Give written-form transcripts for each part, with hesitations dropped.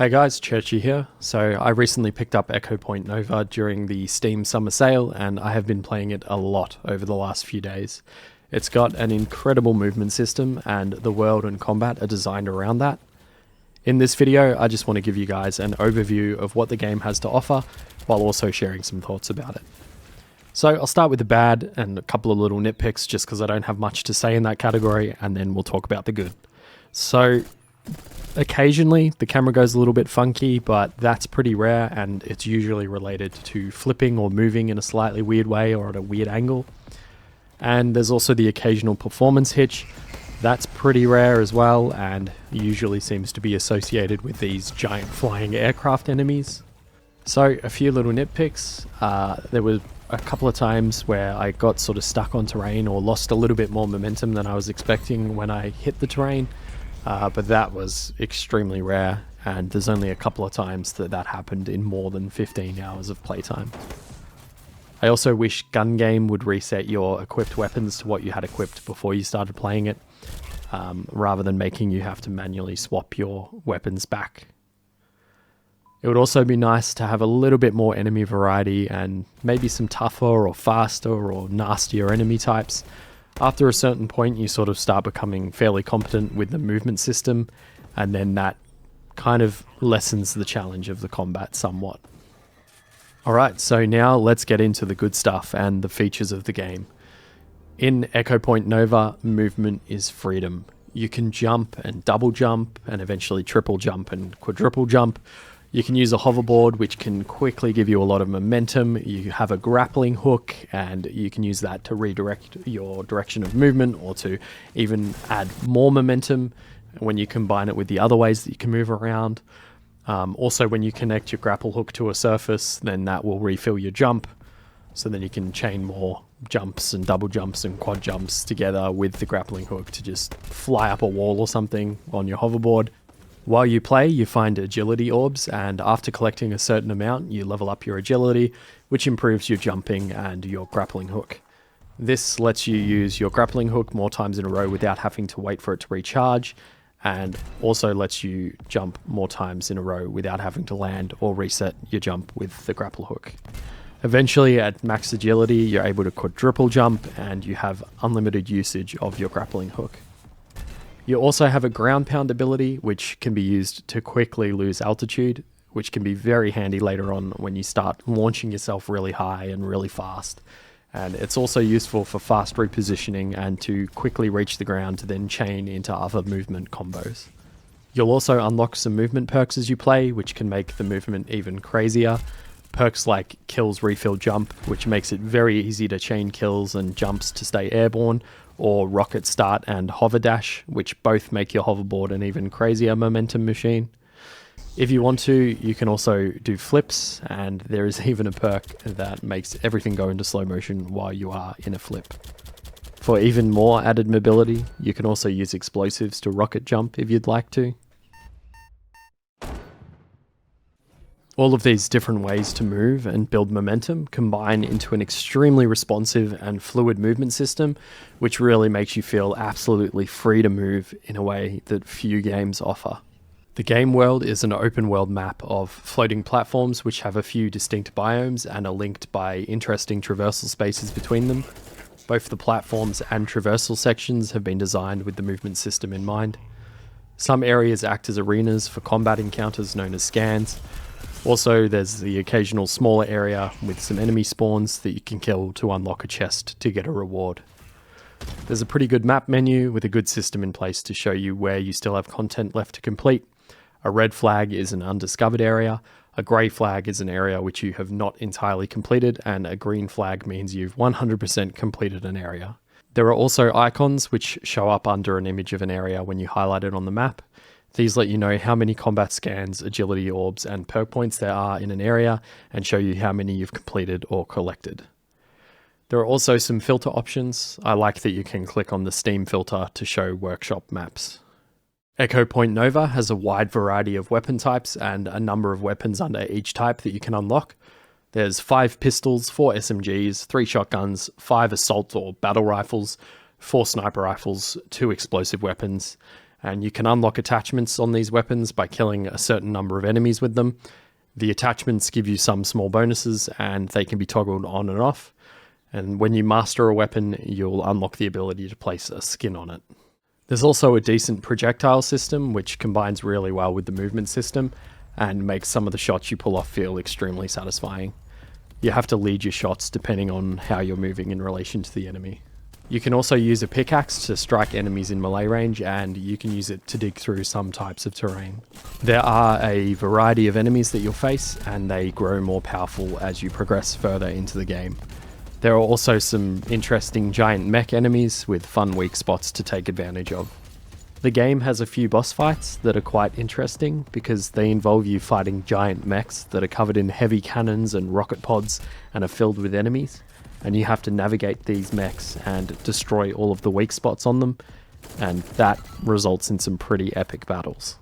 Hey guys, Churchy here. So I recently picked up Echo Point Nova during the Steam summer sale and I have been playing it a lot over the last few days. It's got an incredible movement system and the world and combat are designed around that. In this video, I just want to give you guys an overview of what the game has to offer while also sharing some thoughts about it. So I'll start with the bad and a couple of little nitpicks just because I don't have much to say in that category, and then we'll talk about the good. So occasionally the camera goes a little bit funky, but that's pretty rare and it's usually related to flipping or moving in a slightly weird way or at a weird angle. And there's also the occasional performance hitch. That's pretty rare as well and usually seems to be associated with these giant flying aircraft enemies. So a few little nitpicks. There were a couple of times where I got sort of stuck on terrain or lost a little bit more momentum than I was expecting when I hit the terrain. But that was extremely rare, and there's only a couple of times that happened in more than 15 hours of playtime. I also wish Gun Game would reset your equipped weapons to what you had equipped before you started playing it, rather than making you have to manually swap your weapons back. It would also be nice to have a little bit more enemy variety and maybe some tougher or faster or nastier enemy types. After a certain point, you sort of start becoming fairly competent with the movement system, and then that kind of lessens the challenge of the combat somewhat. Alright, so now let's get into the good stuff and the features of the game. In Echo Point Nova, movement is freedom. You can jump and double jump and eventually triple jump and quadruple jump. You can use a hoverboard, which can quickly give you a lot of momentum. You have a grappling hook, and you can use that to redirect your direction of movement or to even add more momentum when you combine it with the other ways that you can move around. Also, when you connect your grapple hook to a surface, then that will refill your jump. So then you can chain more jumps and double jumps and quad jumps together with the grappling hook to just fly up a wall or something on your hoverboard. While you play, you find agility orbs, and after collecting a certain amount, you level up your agility, which improves your jumping and your grappling hook. This lets you use your grappling hook more times in a row without having to wait for it to recharge, and also lets you jump more times in a row without having to land or reset your jump with the grapple hook. Eventually, at max agility, you're able to quadruple jump, and you have unlimited usage of your grappling hook. You also have a ground pound ability, which can be used to quickly lose altitude, which can be very handy later on when you start launching yourself really high and really fast. And it's also useful for fast repositioning and to quickly reach the ground to then chain into other movement combos. You'll also unlock some movement perks as you play, which can make the movement even crazier. Perks like Kills Refill Jump, which makes it very easy to chain kills and jumps to stay airborne, or Rocket Start and Hover Dash, which both make your hoverboard an even crazier momentum machine. If you want to, you can also do flips, and there is even a perk that makes everything go into slow motion while you are in a flip. For even more added mobility, you can also use explosives to rocket jump if you'd like to. All of these different ways to move and build momentum combine into an extremely responsive and fluid movement system, which really makes you feel absolutely free to move in a way that few games offer. The game world is an open world map of floating platforms which have a few distinct biomes and are linked by interesting traversal spaces between them. Both the platforms and traversal sections have been designed with the movement system in mind. Some areas act as arenas for combat encounters known as scans. Also, there's the occasional smaller area with some enemy spawns that you can kill to unlock a chest to get a reward. There's a pretty good map menu with a good system in place to show you where you still have content left to complete. A red flag is an undiscovered area, a grey flag is an area which you have not entirely completed, and a green flag means you've 100% completed an area. There are also icons which show up under an image of an area when you highlight it on the map. These let you know how many combat scans, agility orbs, and perk points there are in an area, and show you how many you've completed or collected. There are also some filter options. I like that you can click on the Steam filter to show workshop maps. Echo Point Nova has a wide variety of weapon types and a number of weapons under each type that you can unlock. There's 5 pistols, 4 SMGs, 3 shotguns, 5 assault or battle rifles, 4 sniper rifles, 2 explosive weapons, and you can unlock attachments on these weapons by killing a certain number of enemies with them. The attachments give you some small bonuses, and they can be toggled on and off. And when you master a weapon, you'll unlock the ability to place a skin on it. There's also a decent projectile system, which combines really well with the movement system and makes some of the shots you pull off feel extremely satisfying. You have to lead your shots depending on how you're moving in relation to the enemy. You can also use a pickaxe to strike enemies in melee range, and you can use it to dig through some types of terrain. There are a variety of enemies that you'll face, and they grow more powerful as you progress further into the game. There are also some interesting giant mech enemies with fun weak spots to take advantage of. The game has a few boss fights that are quite interesting because they involve you fighting giant mechs that are covered in heavy cannons and rocket pods and are filled with enemies, and you have to navigate these mechs and destroy all of the weak spots on them, and that results in some pretty epic battles.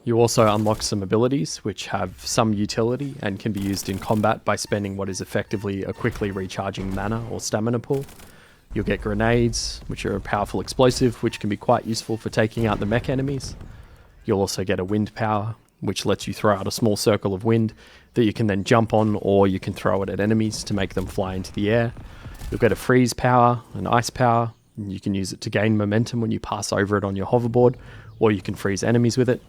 You also unlock some abilities which have some utility and can be used in combat by spending what is effectively a quickly recharging mana or stamina pool. You'll get grenades, which are a powerful explosive, which can be quite useful for taking out the mech enemies. You'll also get a wind power, which lets you throw out a small circle of wind that you can then jump on, or you can throw it at enemies to make them fly into the air. You'll get a freeze power, an ice power, and you can use it to gain momentum when you pass over it on your hoverboard, or you can freeze enemies with it.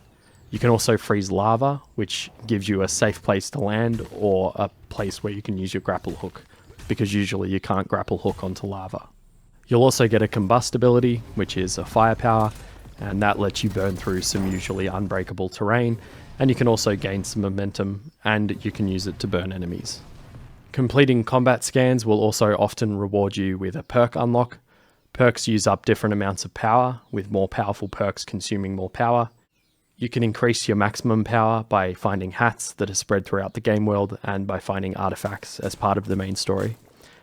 You can also freeze lava, which gives you a safe place to land, or a place where you can use your grapple hook, because usually you can't grapple hook onto lava. You'll also get a combust ability, which is a firepower, and that lets you burn through some usually unbreakable terrain, and you can also gain some momentum, and you can use it to burn enemies. Completing combat scans will also often reward you with a perk unlock. Perks use up different amounts of power, with more powerful perks consuming more power. You can increase your maximum power by finding hats that are spread throughout the game world and by finding artifacts as part of the main story.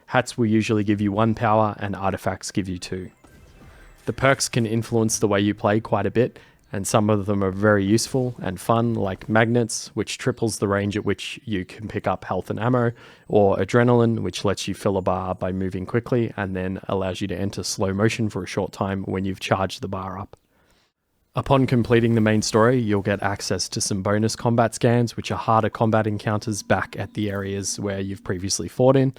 Hats will usually give you 1 power and artifacts give you 2. The perks can influence the way you play quite a bit, and some of them are very useful and fun, like magnets, which triples the range at which you can pick up health and ammo, or adrenaline, which lets you fill a bar by moving quickly and then allows you to enter slow motion for a short time when you've charged the bar up. Upon completing the main story, you'll get access to some bonus combat scans, which are harder combat encounters back at the areas where you've previously fought in.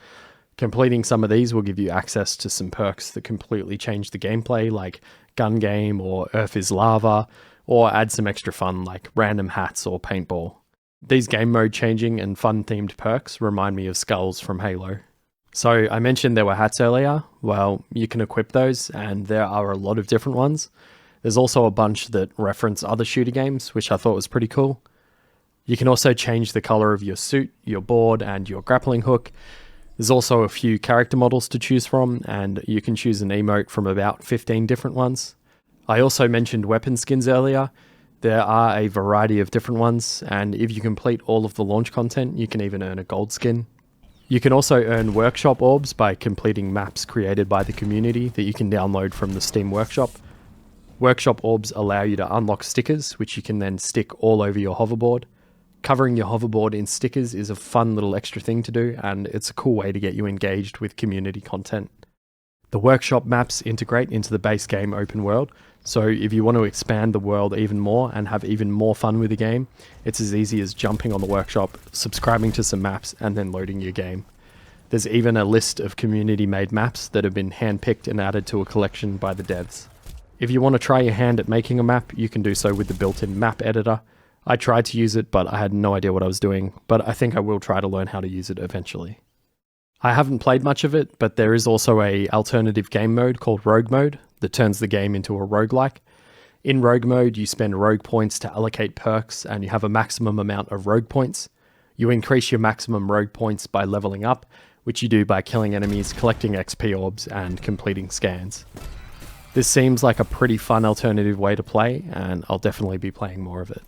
Completing some of these will give you access to some perks that completely change the gameplay, like Gun Game or Earth is Lava, or add some extra fun like random hats or paintball. These game mode changing and fun themed perks remind me of skulls from Halo. So I mentioned there were hats earlier. Well, you can equip those, and there are a lot of different ones. There's also a bunch that reference other shooter games, which I thought was pretty cool. You can also change the color of your suit, your board, and your grappling hook. There's also a few character models to choose from, and you can choose an emote from about 15 different ones. I also mentioned weapon skins earlier. There are a variety of different ones, and if you complete all of the launch content, you can even earn a gold skin. You can also earn workshop orbs by completing maps created by the community that you can download from the Steam Workshop. Workshop orbs allow you to unlock stickers, which you can then stick all over your hoverboard. Covering your hoverboard in stickers is a fun little extra thing to do, and it's a cool way to get you engaged with community content. The workshop maps integrate into the base game open world, so if you want to expand the world even more and have even more fun with the game, it's as easy as jumping on the workshop, subscribing to some maps, and then loading your game. There's even a list of community-made maps that have been handpicked and added to a collection by the devs. If you want to try your hand at making a map, you can do so with the built-in map editor. I tried to use it, but I had no idea what I was doing, but I think I will try to learn how to use it eventually. I haven't played much of it, but there is also an alternative game mode called Rogue Mode that turns the game into a roguelike. In Rogue Mode, you spend rogue points to allocate perks, and you have a maximum amount of rogue points. You increase your maximum rogue points by leveling up, which you do by killing enemies, collecting XP orbs, and completing scans. This seems like a pretty fun alternative way to play, and I'll definitely be playing more of it.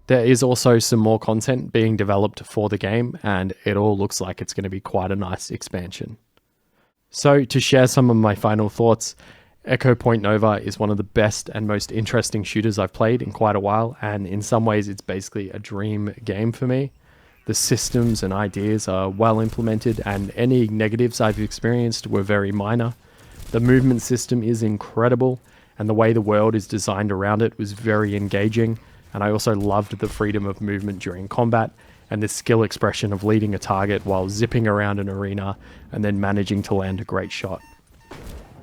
There is also some more content being developed for the game, and it all looks like it's going to be quite a nice expansion. So, to share some of my final thoughts, Echo Point Nova is one of the best and most interesting shooters I've played in quite a while, and in some ways it's basically a dream game for me. The systems and ideas are well implemented, and any negatives I've experienced were very minor. The movement system is incredible, and the way the world is designed around it was very engaging, and I also loved the freedom of movement during combat, and the skill expression of leading a target while zipping around an arena and then managing to land a great shot.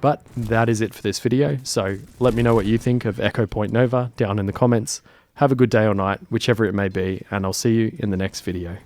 But that is it for this video, so let me know what you think of Echo Point Nova down in the comments. Have a good day or night, whichever it may be, and I'll see you in the next video.